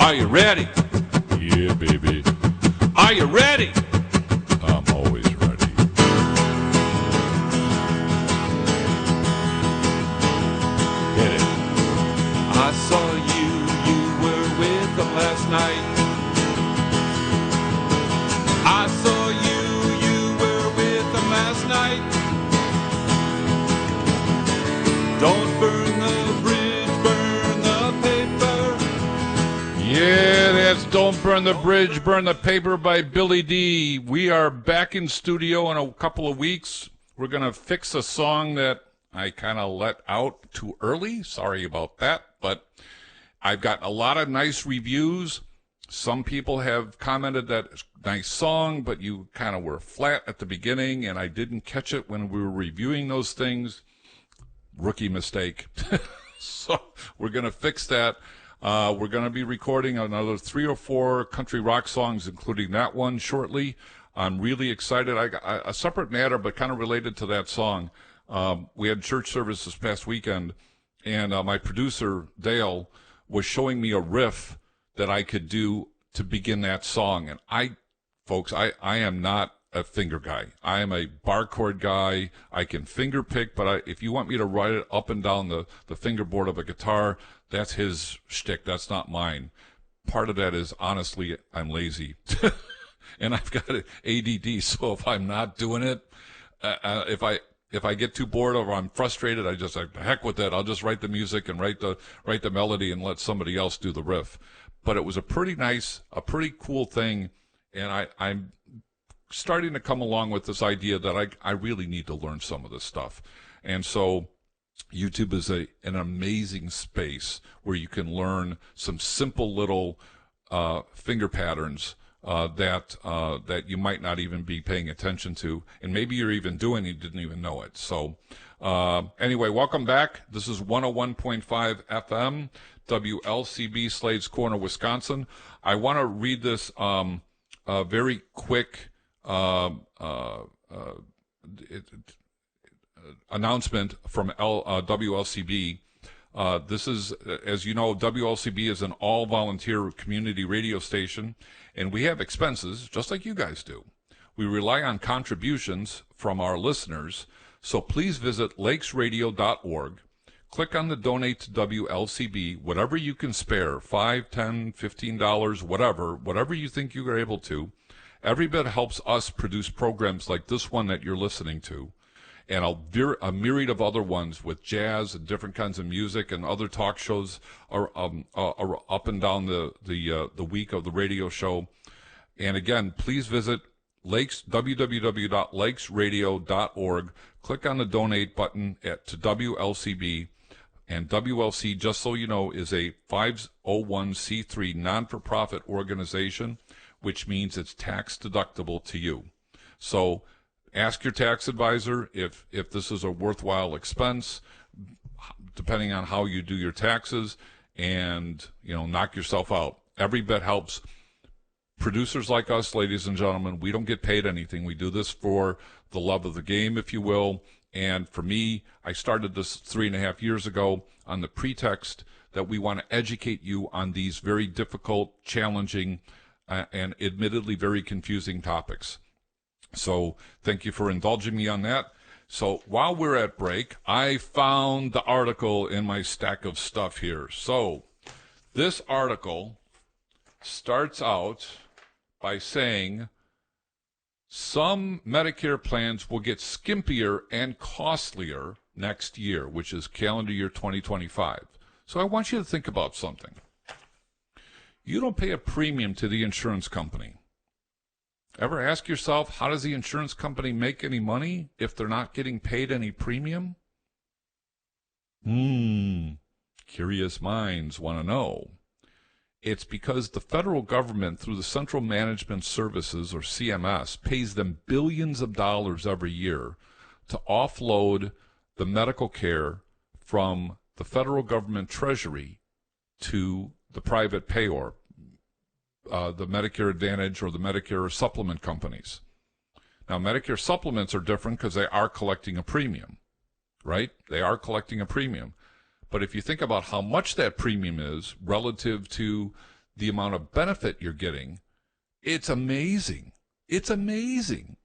Are you ready? Yeah, baby. Are you ready? I'm always ready. Hit it. I saw you were with them last night. I saw you were with them last night. Don't burn the bridge, burn the paper. Yeah, that's Don't Burn the Bridge, Burn the Paper by Billy D. We are back in studio in a couple of weeks. We're going to fix a song that I kind of let out too early. Sorry about that, but I've gotten a lot of nice reviews. Some people have commented that it's a nice song, but you kind of were flat at the beginning, and I didn't catch it when we were reviewing those things. Rookie mistake. So we're going to fix that. We're going to be recording another 3 or 4 country rock songs, including that one, shortly. I'm really excited. I got a separate matter, but kind of related to that song. We had church service this past weekend, and my producer, Dale, was showing me a riff that I could do to begin that song. And I am not a finger guy. I am a bar chord guy. I can finger pick, but if you want me to write it up and down the fingerboard of a guitar, that's his shtick. That's not mine. Part of that is, honestly, I'm lazy. And I've got ADD, so if I'm not doing it, if I get too bored or I'm frustrated, I just like, heck with that. I'll just write the music and write the melody and let somebody else do the riff. But it was a pretty cool thing, and I'm starting to come along with this idea that I really need to learn some of this stuff. And so YouTube is an amazing space where you can learn some simple little finger patterns that you might not even be paying attention to, and maybe you're even doing, you didn't even know it. So anyway, welcome back. This is 101.5 FM, WLCB, Slade's Corner, Wisconsin. I want to read this very quick announcement from WLCB. This is, as you know, WLCB is an all-volunteer community radio station, and we have expenses, just like you guys do. We rely on contributions from our listeners, so please visit lakesradio.org. Click on the Donate to WLCB, whatever you can spare, $5, $10, $15, whatever you think you are able to. Every bit helps us produce programs like this one that you're listening to, and a myriad of other ones with jazz and different kinds of music, and other talk shows are up and down the week of the radio show. And again, please visit www.lakesradio.org. Click on the donate button to WLCB. And WLC, just so you know, is a 501c3 non-for-profit organization, which means it's tax deductible to you. So ask your tax advisor if this is a worthwhile expense, depending on how you do your taxes, and knock yourself out. Every bit helps. Producers like us, ladies and gentlemen, we don't get paid anything. We do this for the love of the game, if you will. And for me, I started this 3.5 years ago on the pretext that we want to educate you on these very difficult, challenging, and admittedly very confusing topics. So thank you for indulging me on that. So while we're at break, I found the article in my stack of stuff here. So this article starts out by saying some Medicare plans will get skimpier and costlier next year, which is calendar year 2025. So I want you to think about something. You don't pay a premium to the insurance company. Ever ask yourself, how does the insurance company make any money if they're not getting paid any premium? Curious minds want to know. It's because the federal government, through the Central Management Services, or CMS, pays them billions of dollars every year to offload the medical care from the federal government treasury to the private payer, the Medicare Advantage or the Medicare Supplement companies. Now, Medicare Supplements are different because they are collecting a premium, right? They are collecting a premium. But if you think about how much that premium is relative to the amount of benefit you're getting, it's amazing. It's amazing.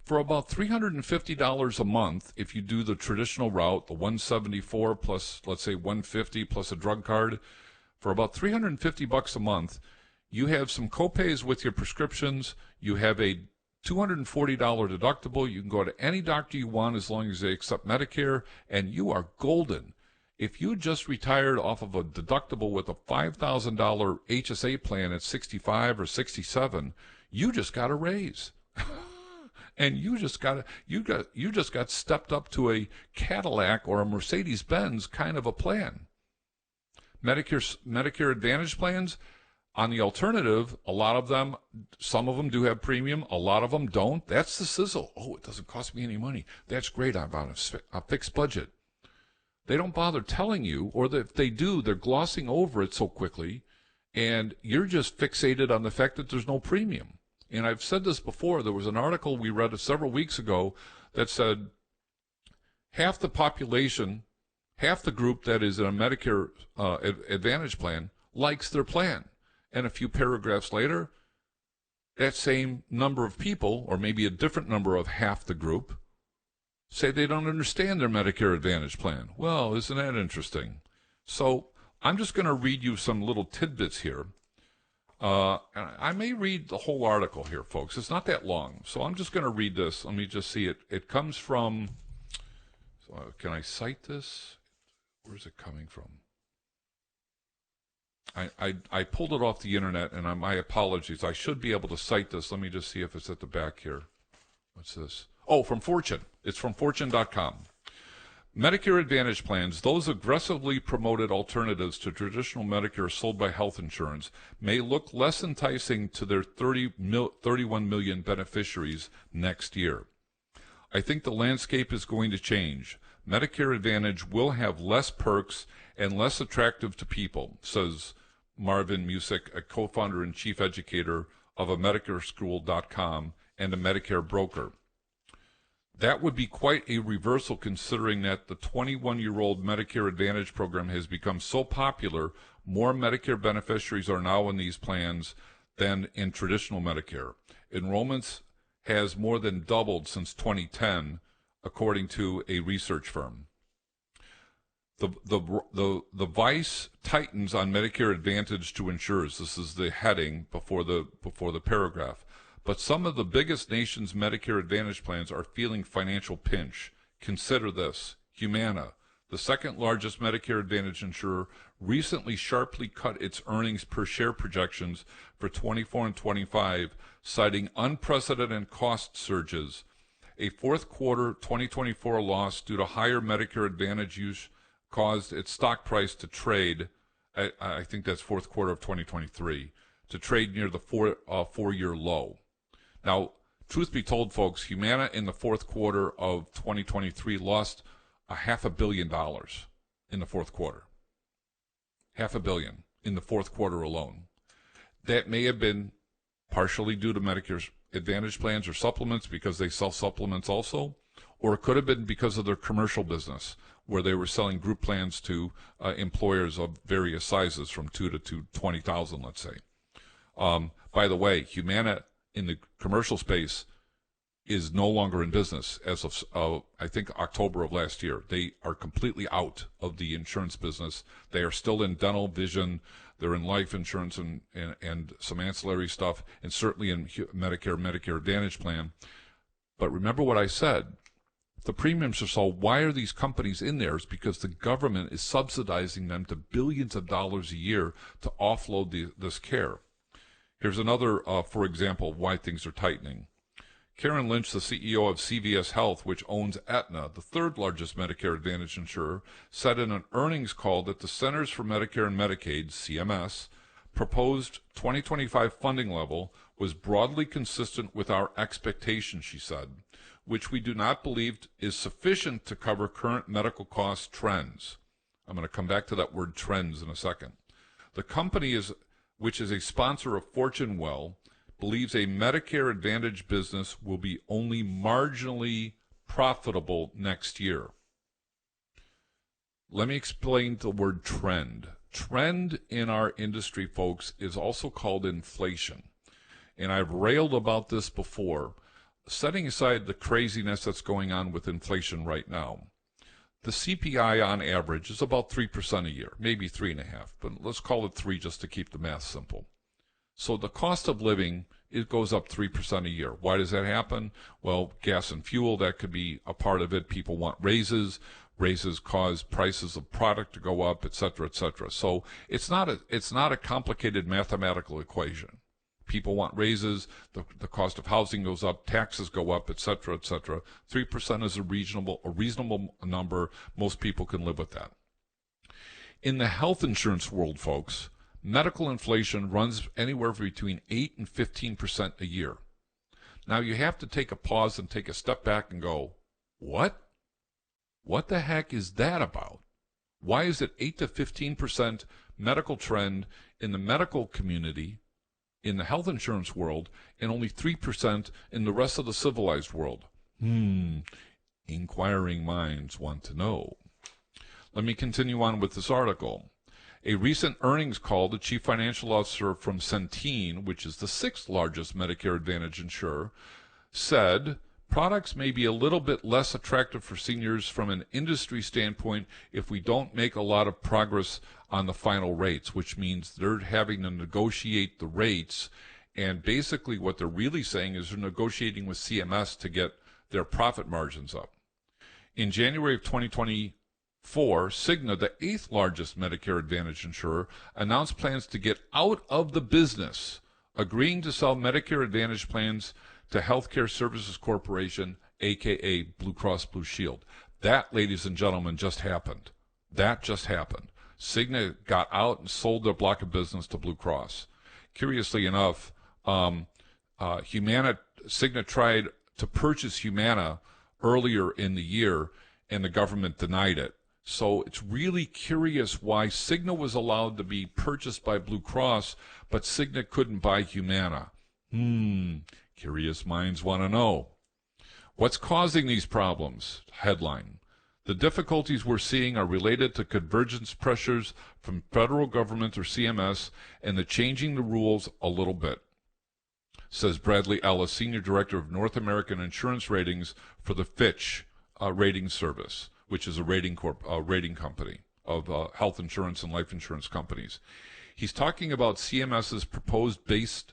For about $350 a month, if you do the traditional route, the $174 plus, let's say, $150 plus a drug card, for about $350 a month, you have some copays with your prescriptions. You have a $240 deductible. You can go to any doctor you want as long as they accept Medicare, and you are golden. If you just retired off of a deductible with a $5,000 HSA plan at 65 or 67, you just got a raise. And you just got stepped up to a Cadillac or a Mercedes-Benz kind of a plan. Medicare Advantage plans, on the alternative, a lot of them, some of them do have premium, a lot of them don't. That's the sizzle. Oh, it doesn't cost me any money. That's great. I'm on a fixed budget. They don't bother telling you, or if they do, they're glossing over it so quickly, and you're just fixated on the fact that there's no premium. And I've said this before. There was an article we read several weeks ago that said half the population, half the group that is in a Medicare Advantage plan likes their plan. And a few paragraphs later, that same number of people, or maybe a different number of half the group, say they don't understand their Medicare Advantage plan. Well, isn't that interesting? So I'm just going to read you some little tidbits here. And I may read the whole article here, folks. It's not that long. So I'm just going to read this. Let me just see it. It comes from, can I cite this? Where's it coming from? I pulled it off the internet, and my apologies. I should be able to cite this. Let me just see if it's at the back here. What's this? Oh, from Fortune. It's from Fortune.com. Medicare Advantage plans, those aggressively promoted alternatives to traditional Medicare sold by health insurance, may look less enticing to their 31 million beneficiaries next year. I think the landscape is going to change. Medicare Advantage will have less perks and less attractive to people, says Marvin Music, a co-founder and chief educator of a MedicareSchool.com and a Medicare broker. That would be quite a reversal, considering that the 21-year-old Medicare Advantage program has become so popular, more Medicare beneficiaries are now in these plans than in traditional Medicare. Enrollments has more than doubled since 2010, according to a research firm. The vice tightens on Medicare Advantage to insurers. This is the heading before the paragraph. But some of the biggest nation's Medicare Advantage plans are feeling financial pinch. Consider this. Humana, the second largest Medicare Advantage insurer, recently sharply cut its earnings per share projections for 24 and 25, citing unprecedented cost surges. A fourth quarter 2024 loss due to higher Medicare Advantage use caused its stock price to trade, I think that's fourth quarter of 2023, to trade near the four-year low. Now, truth be told, folks, Humana in the fourth quarter of 2023 lost $500 million in the fourth quarter. $500 million in the fourth quarter alone. That may have been partially due to Medicare's Advantage plans or supplements, because they sell supplements also, or it could have been because of their commercial business, where they were selling group plans to employers of various sizes, from 2 to 20,000, let's say. By the way, Humana in the commercial space is no longer in business as of I think October of last year. They are completely out of the insurance business. They are still in dental, vision. They're in life insurance and some ancillary stuff, and certainly in Medicare Advantage plan. But remember what I said. The premiums are so, why are these companies in there? It's because the government is subsidizing them to billions of dollars a year to offload this care. Here's another, for example, why things are tightening. Karen Lynch, the CEO of CVS Health, which owns Aetna, the third largest Medicare Advantage insurer, said in an earnings call that the Centers for Medicare and Medicaid, CMS, proposed 2025 funding level was broadly consistent with our expectations, she said, which we do not believe is sufficient to cover current medical cost trends. I'm going to come back to that word trends in a second. The company which is a sponsor of Fortune Well, believes a Medicare Advantage business will be only marginally profitable next year. Let me explain the word trend. trend in our industry, folks, is also called inflation. And I've railed about this before. Setting aside the craziness that's going on with inflation right now, the CPI on average is about 3% a year, maybe 3.5%, but let's call it 3 just to keep the math simple. So the cost of living, it goes up 3% a year. Why does that happen? Well, gas and fuel, that could be a part of it. People want raises. Raises cause prices of product to go up, et cetera, et cetera. So it's not a complicated mathematical equation. People want raises, the cost of housing goes up, taxes go up, et cetera, et cetera. 3% is a reasonable number. Most people can live with that. In the health insurance world, folks, medical inflation runs anywhere between 8 and 15% a year. Now, you have to take a pause and take a step back and go, what? What the heck is that about? Why is it 8 to 15% medical trend in the medical community, in the health insurance world, and only 3% in the rest of the civilized world? Inquiring minds want to know. Let me continue on with this article. A recent earnings call, the chief financial officer from Centene, which is the 6th largest Medicare Advantage insurer, said products may be a little bit less attractive for seniors from an industry standpoint if we don't make a lot of progress on the final rates, which means they're having to negotiate the rates. And basically what they're really saying is they're negotiating with CMS to get their profit margins up. In January of 2024, Cigna, the 8th largest Medicare Advantage insurer, announced plans to get out of the business, agreeing to sell Medicare Advantage plans to Healthcare Services Corporation, a.k.a. Blue Cross Blue Shield. That, ladies and gentlemen, just happened. That just happened. Cigna got out and sold their block of business to Blue Cross. Curiously enough, Cigna tried to purchase Humana earlier in the year, and the government denied it. So it's really curious why Cigna was allowed to be purchased by Blue Cross, but Cigna couldn't buy Humana. Curious minds want to know. What's causing these problems? Headline. The difficulties we're seeing are related to convergence pressures from federal government or CMS and the changing the rules a little bit, says Bradley Ellis, Senior Director of North American Insurance Ratings for the Fitch rating service, which is a rating company of health insurance and life insurance companies. He's talking about CMS's proposed base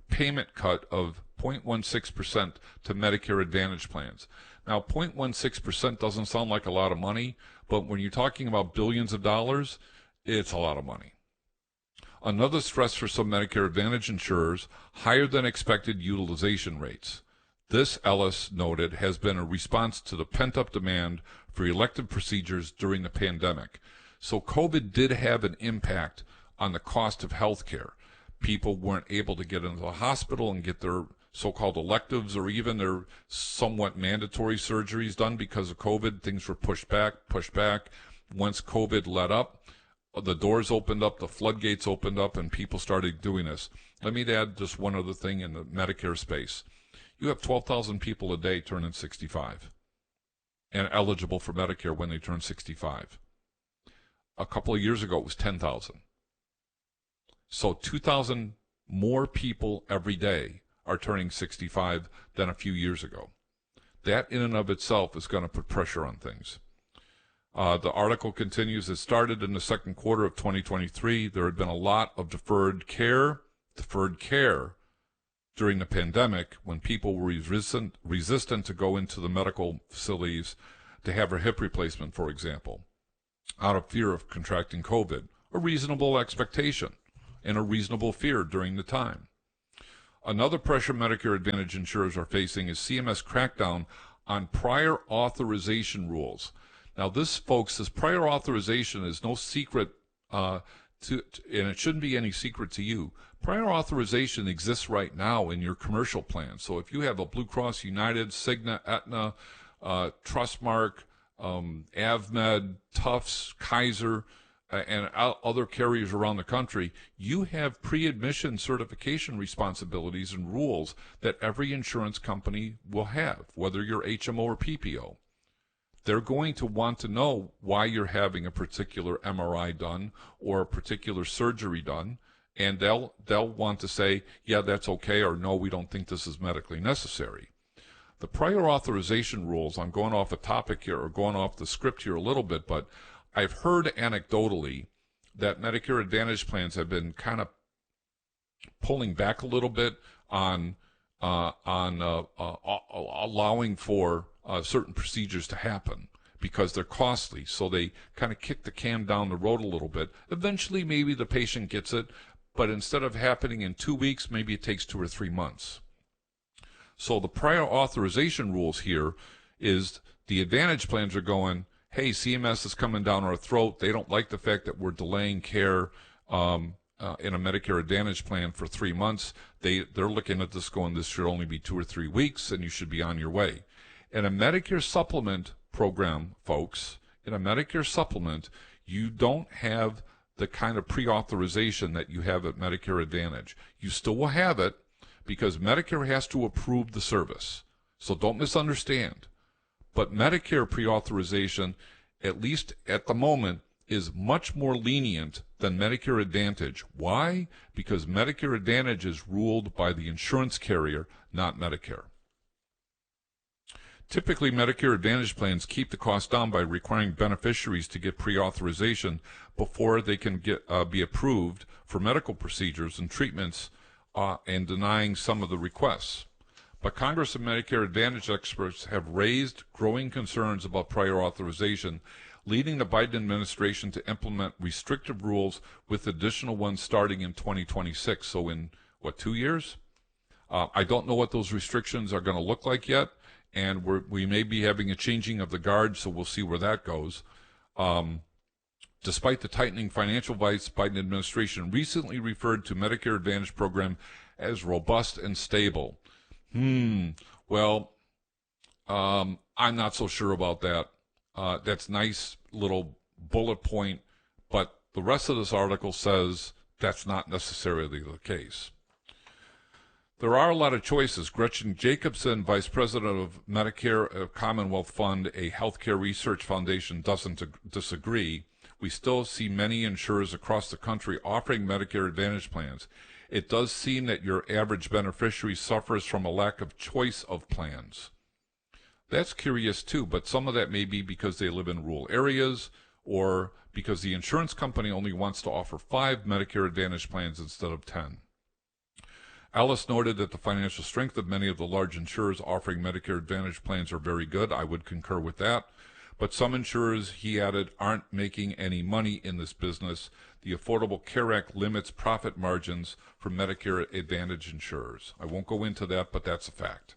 payment cut of 0.16% to Medicare Advantage plans. Now, 0.16% doesn't sound like a lot of money, but when you're talking about billions of dollars, it's a lot of money. Another stress for some Medicare Advantage insurers, higher than expected utilization rates. This, Ellis noted, has been a response to the pent-up demand for elective procedures during the pandemic. So COVID did have an impact on the cost of health care. People weren't able to get into the hospital and get their so-called electives or even their somewhat mandatory surgeries done because of COVID. Things were pushed back. Once COVID let up, the doors opened up, the floodgates opened up, and people started doing this. Let me add just one other thing in the Medicare space. You have 12,000 people a day turning 65 and eligible for Medicare when they turn 65. A couple of years ago, it was 10,000. So 2,000 more people every day are turning 65 than a few years ago. That in and of itself is going to put pressure on things. The article continues, it started in the second quarter of 2023. There had been a lot of deferred care during the pandemic when people were resistant to go into the medical facilities to have a hip replacement, for example, out of fear of contracting COVID. A reasonable expectation and a reasonable fear during the time. Another pressure Medicare Advantage insurers are facing is CMS crackdown on prior authorization rules. Now this, folks, this prior authorization is no secret and it shouldn't be any secret to you. Prior authorization exists right now in your commercial plan. So if you have a Blue Cross, United, Cigna, Aetna, Trustmark, AvMed, Tufts, Kaiser, and other carriers around the country, you have pre-admission certification responsibilities and rules that every insurance company will have, whether you're HMO or PPO. they're going to want to know why you're having a particular MRI done or a particular surgery done, and they'll want to say, yeah, that's okay, or no, we don't think this is medically necessary. The prior authorization rules, I'm going off a topic here or going off the script here a little bit, but I've heard anecdotally that Medicare Advantage plans have been kind of pulling back a little bit on allowing for certain procedures to happen because they're costly. So they kind of kick the can down the road a little bit. Eventually, maybe the patient gets it, but instead of happening in 2 weeks, maybe it takes 2 or 3 months. So the prior authorization rules here is the Advantage plans are going, hey, CMS is coming down our throat. They don't like the fact that we're delaying care in a Medicare Advantage plan for 3 months. They're looking at this going, this should only be 2 or 3 weeks, and you should be on your way. In a Medicare Supplement program, folks, in a Medicare Supplement, you don't have the kind of pre-authorization that you have at Medicare Advantage. You still will have it because Medicare has to approve the service. So don't misunderstand. But Medicare pre-authorization, at least at the moment, is much more lenient than Medicare Advantage. Why? Because Medicare Advantage is ruled by the insurance carrier, not Medicare. Typically, Medicare Advantage plans keep the cost down by requiring beneficiaries to get pre-authorization before they can be approved for medical procedures and treatments and denying some of the requests. But Congress and Medicare Advantage experts have raised growing concerns about prior authorization, leading the Biden administration to implement restrictive rules with additional ones starting in 2026. So in, 2 years? I don't know what those restrictions are going to look like yet, and we may be having a changing of the guard, so we'll see where that goes. Despite the tightening financial advice, Biden administration recently referred to Medicare Advantage program as robust and stable. Well, I'm not so sure about that. That's nice little bullet point, but the rest of this article says that's not necessarily the case. There are a lot of choices. Gretchen Jacobson, Vice President of Medicare Commonwealth Fund, a healthcare research foundation, doesn't disagree. We still see many insurers across the country offering Medicare Advantage plans. It does seem that your average beneficiary suffers from a lack of choice of plans. That's curious too, but some of that may be because they live in rural areas or because the insurance company only wants to offer 5 Medicare Advantage plans instead of 10. Alice noted that the financial strength of many of the large insurers offering Medicare Advantage plans are very good. I would concur with that. But some insurers, he added, aren't making any money in this business. The Affordable Care Act limits profit margins for Medicare Advantage insurers. I won't go into that, but that's a fact.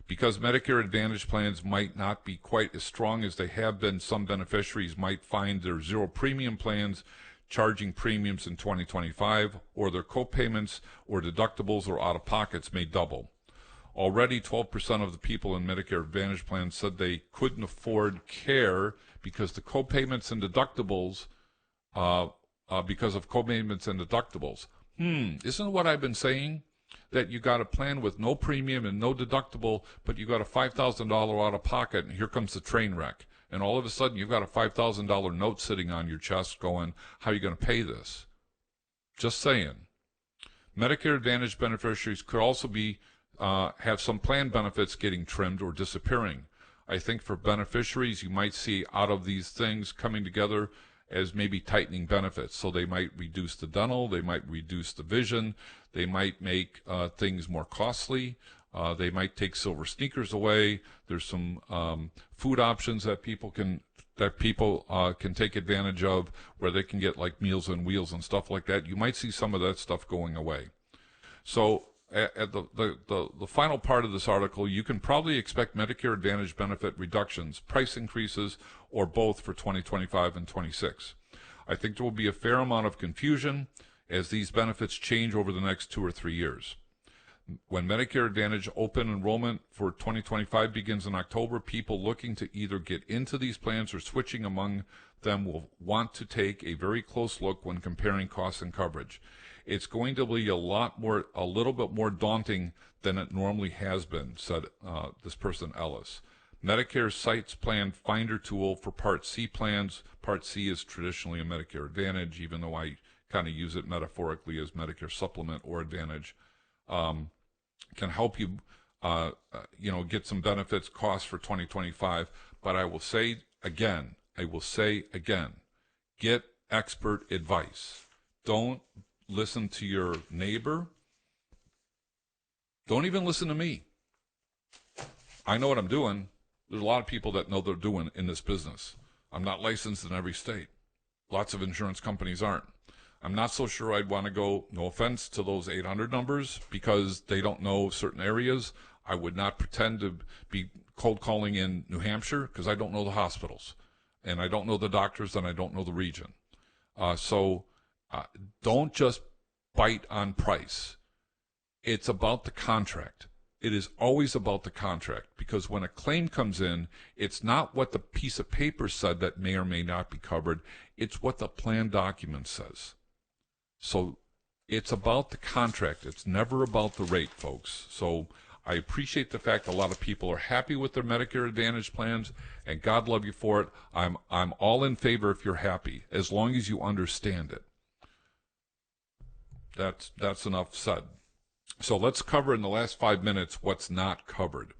Because Medicare Advantage plans might not be quite as strong as they have been, some beneficiaries might find their zero premium plans charging premiums in 2025, or their co-payments or deductibles or out-of-pockets may double. Already, 12% of the people in Medicare Advantage plans said they couldn't afford care because the co-payments and deductibles, because of co-payments and deductibles. Isn't what I've been saying? That you got a plan with no premium and no deductible, but you got a $5,000 out of pocket, and here comes the train wreck. And all of a sudden, you've got a $5,000 note sitting on your chest going, how are you going to pay this? Just saying. Medicare Advantage beneficiaries could also be have some plan benefits getting trimmed or disappearing. I think for beneficiaries, you might see out of these things coming together as maybe tightening benefits. So they might reduce the dental, they might reduce the vision, they might make things more costly. They might take silver sneakers away. There's some food options that people can take advantage of, where they can get like Meals on Wheels and stuff like that. You might see some of that stuff going away. So at the final part of this article, you can probably expect Medicare Advantage benefit reductions, price increases, or both for 2025 and 26. I think there will be a fair amount of confusion as these benefits change over the next 2 or 3 years. When Medicare Advantage open enrollment for 2025 begins in October, people looking to either get into these plans or switching among them will want to take a very close look when comparing costs and coverage. It's going to be a little bit more daunting than it normally has been, said this person, Ellis. Medicare Sites Plan Finder tool for Part C plans. Part C is traditionally a Medicare Advantage, even though I kind of use it metaphorically as Medicare Supplement or Advantage. Can help you, get some benefits, costs for 2025. But I will say again, get expert advice. Don't listen to your neighbor. Don't even listen to me. I know what I'm doing. There's a lot of people that know what they're doing in this business. I'm not licensed in every state. Lots of insurance companies aren't. I'm not so sure I'd want to go, no offense to those 800 numbers, because they don't know certain areas. I would not pretend to be cold calling in New Hampshire because I don't know the hospitals, and I don't know the doctors, and I don't know the region. So don't just bite on price. It's about the contract. It is always about the contract, because when a claim comes in, it's not what the piece of paper said that may or may not be covered. It's what the plan document says. So it's about the contract. It's never about the rate, folks. So I appreciate the fact a lot of people are happy with their Medicare Advantage plans, and God love you for it. I'm all in favor if you're happy, as long as you understand it. That's enough said. So let's cover in the last 5 minutes what's not covered.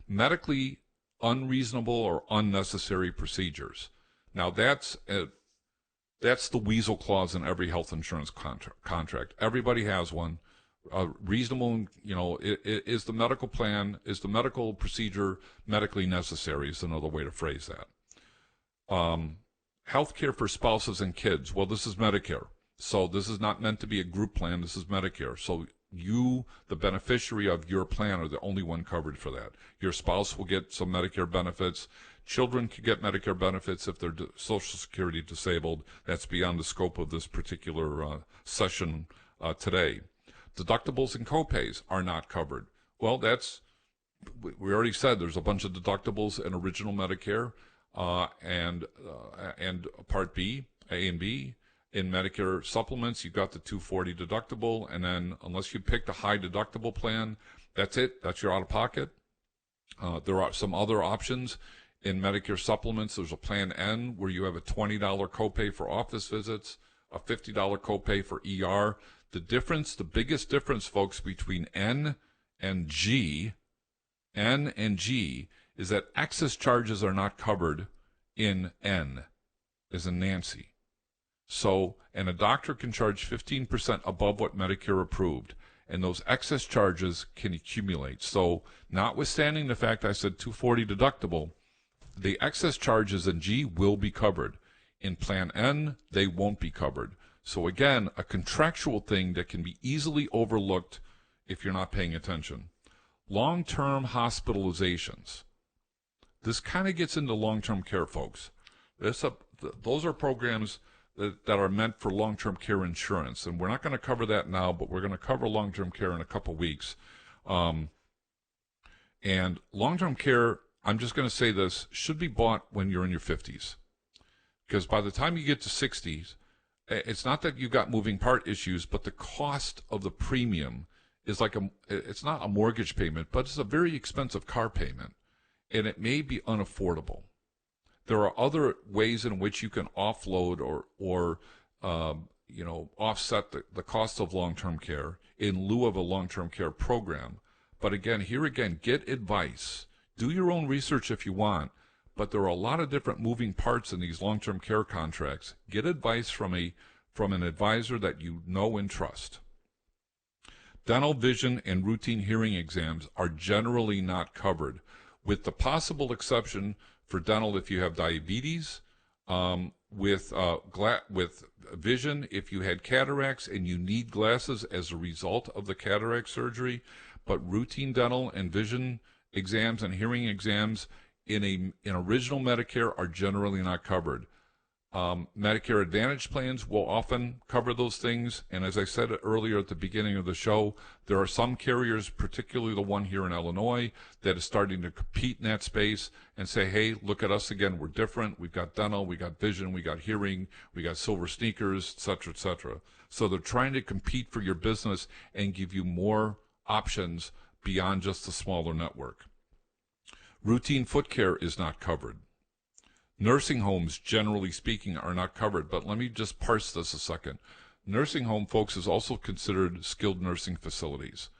Medically unreasonable or unnecessary procedures. Now that's the weasel clause in every health insurance contract. Everybody has one. Reasonable, is the medical plan, is the medical procedure medically necessary is another way to phrase that. Health care for spouses and kids. Well, this is Medicare. So this is not meant to be a group plan. This is Medicare. So you, the beneficiary of your plan, are the only one covered for that. Your spouse will get some Medicare benefits. Children can get Medicare benefits if they're Social Security disabled. That's beyond the scope of this particular session today. Deductibles and copays are not covered. Well, we already said there's a bunch of deductibles in original Medicare and Part B, A and B. In Medicare Supplements, you've got the $240 deductible, and then unless you pick the high deductible plan, that's it. That's your out-of-pocket. There are some other options. In Medicare Supplements, there's a Plan N where you have a $20 copay for office visits, a $50 copay for ER. The biggest difference, folks, between N and G is that excess charges are not covered in N, as in Nancy. So, and a doctor can charge 15% above what Medicare approved, and those excess charges can accumulate. So, notwithstanding the fact I said $240 deductible, the excess charges in G will be covered. In Plan N, they won't be covered. So again, a contractual thing that can be easily overlooked if you're not paying attention. Long-term hospitalizations. This kind of gets into long-term care, folks. Those are programs that are meant for long-term care insurance, and we're not going to cover that now, but we're going to cover long-term care in a couple weeks. And long-term care, I'm just going to say this, should be bought when you're in your 50s. Because by the time you get to 60s, it's not that you've got moving part issues, but the cost of the premium is it's not a mortgage payment, but it's a very expensive car payment, and it may be unaffordable. There are other ways in which you can offload or offset the cost of long-term care in lieu of a long-term care program. But again, get advice. Do your own research if you want, but there are a lot of different moving parts in these long-term care contracts. Get advice from an advisor that you know and trust. Dental, vision, and routine hearing exams are generally not covered, with the possible exception for dental if you have diabetes, with vision if you had cataracts and you need glasses as a result of the cataract surgery. But routine dental and vision exams and hearing exams in original Medicare are generally not covered. Medicare Advantage plans will often cover those things, and as I said earlier at the beginning of the show, there are some carriers, particularly the one here in Illinois, that is starting to compete in that space and say, hey, look at us again, we're different, we've got dental, we got vision, we got hearing, we got silver sneakers, etc., etc. So they're trying to compete for your business and give you more options beyond just the smaller network. Routine foot care is not covered. Nursing homes, generally speaking, are not covered, but let me just parse this a second. Nursing home, folks, is also considered skilled nursing facilities.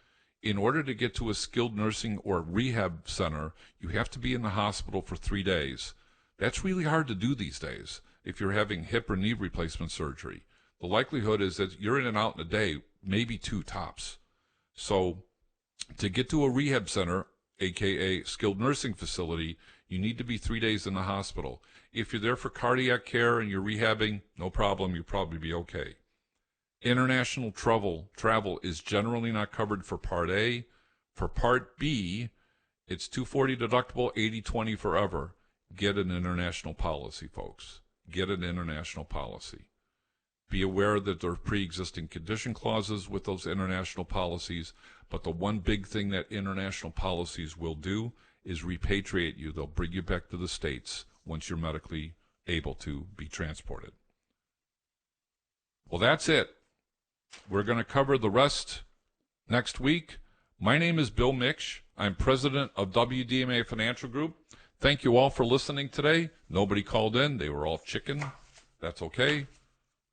In order to get to a skilled nursing or rehab center, you have to be in the hospital for 3 days. That's really hard to do these days if you're having hip or knee replacement surgery. The likelihood is that you're in and out in a day, maybe 2 tops. So to get to a rehab center, aka skilled nursing facility, you need to be 3 days in the hospital. If you're there for cardiac care and you're rehabbing, no problem, you'll probably be okay. International travel is generally not covered for Part A. For Part B, it's $240 deductible, $80/20 forever. Get an international policy, folks. Get an international policy. Be aware that there are pre-existing condition clauses with those international policies, but the one big thing that international policies will do is repatriate you. They'll bring you back to the States once you're medically able to be transported. Well, that's it. We're going to cover the rest next week. My name is Bill Miksch. I'm president of WDMA Financial Group. Thank you all for listening today. Nobody called in. They were all chicken. That's okay.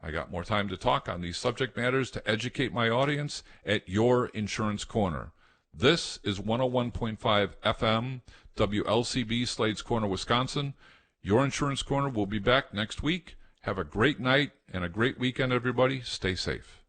I got more time to talk on these subject matters to educate my audience at Your Insurance Corner. This is 101.5 FM, WLCB, Slade's Corner, Wisconsin. Your Insurance Corner will be back next week. Have a great night and a great weekend, everybody. Stay safe.